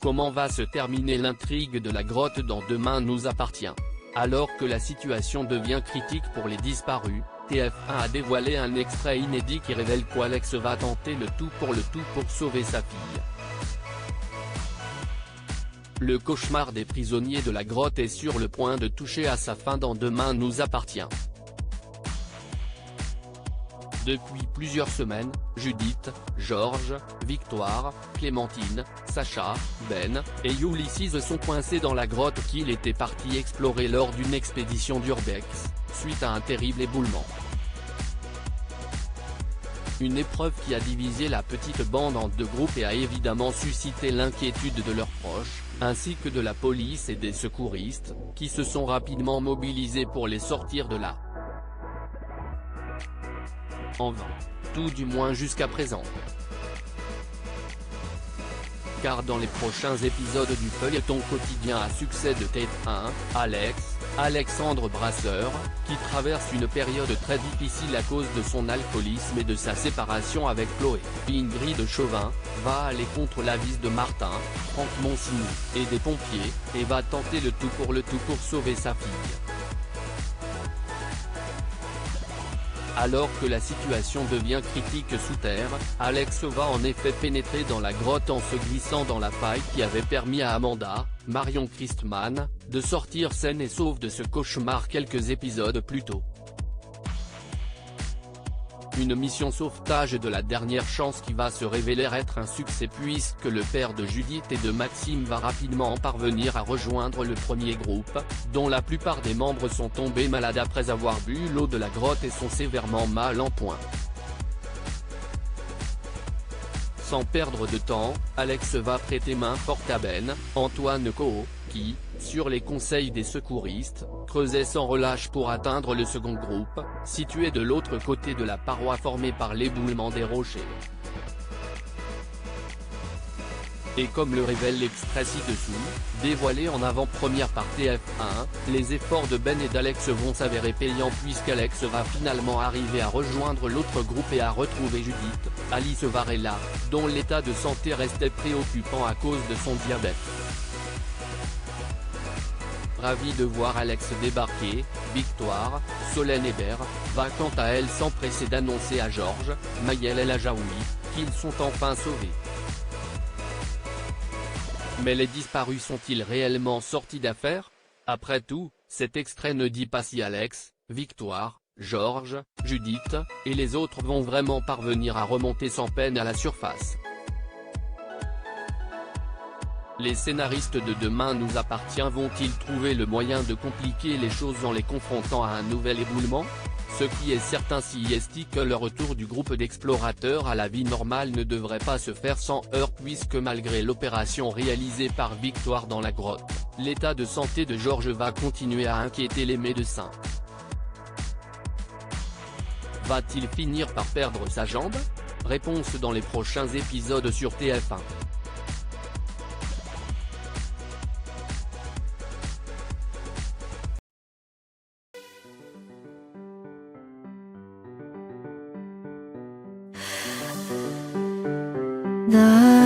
Comment va se terminer l'intrigue de la grotte dans Demain nous appartient? Alors que la situation devient critique pour les disparus, TF1 a dévoilé un extrait inédit qui révèle qu'Alex va tenter le tout pour sauver sa fille. Le cauchemar des prisonniers de la grotte est sur le point de toucher à sa fin dans Demain nous appartient. Depuis plusieurs semaines, Judith, Georges, Victoire, Clémentine, Sacha, Ben, et Ulysses sont coincés dans la grotte qu'ils étaient partis explorer lors d'une expédition d'Urbex, suite à un terrible éboulement. Une épreuve qui a divisé la petite bande en deux groupes et a évidemment suscité l'inquiétude de leurs proches, ainsi que de la police et des secouristes, qui se sont rapidement mobilisés pour les sortir de là. En vain. Tout du moins jusqu'à présent. Car dans les prochains épisodes du feuilleton quotidien à succès de TF1, Alexandre Brasseur, qui traverse une période très difficile à cause de son alcoolisme et de sa séparation avec Chloé, Ingrid Chauvin, va aller contre l'avis de Martin, Franck Monsigny, et des pompiers, et va tenter le tout pour sauver sa fille. Alors que la situation devient critique sous terre, Alex va en effet pénétrer dans la grotte en se glissant dans la faille qui avait permis à Amanda, Marion Christman, de sortir saine et sauve de ce cauchemar quelques épisodes plus tôt. Une mission sauvetage de la dernière chance qui va se révéler être un succès puisque le père de Judith et de Maxime va rapidement parvenir à rejoindre le premier groupe, dont la plupart des membres sont tombés malades après avoir bu l'eau de la grotte et sont sévèrement mal en point. Sans perdre de temps, Alex va prêter main forte à Ben, Antoine Coho, qui, sur les conseils des secouristes, creusait sans relâche pour atteindre le second groupe, situé de l'autre côté de la paroi formée par l'éboulement des rochers. Et comme le révèle l'extrait ci-dessous, dévoilé en avant-première par TF1, les efforts de Ben et d'Alex vont s'avérer payants puisqu'Alex va finalement arriver à rejoindre l'autre groupe et à retrouver Judith, Alice Varela, dont l'état de santé restait préoccupant à cause de son diabète. Ravi de voir Alex débarquer, Victoire, Solène Hébert, va quant à elle s'empresser d'annoncer à Georges, Maëlle El Ajaoui, qu'ils sont enfin sauvés. Mais les disparus sont-ils réellement sortis d'affaire? Après tout, cet extrait ne dit pas si Alex, Victoire, Georges, Judith, et les autres vont vraiment parvenir à remonter sans peine à la surface. Les scénaristes de Demain nous appartient vont-ils trouver le moyen de compliquer les choses en les confrontant à un nouvel éboulement? Ce qui est certain c'est que le retour du groupe d'explorateurs à la vie normale ne devrait pas se faire sans heurts puisque malgré l'opération réalisée par Victoire dans la grotte, l'état de santé de Georges va continuer à inquiéter les médecins. Va-t-il finir par perdre sa jambe? Réponse dans les prochains épisodes sur TF1. The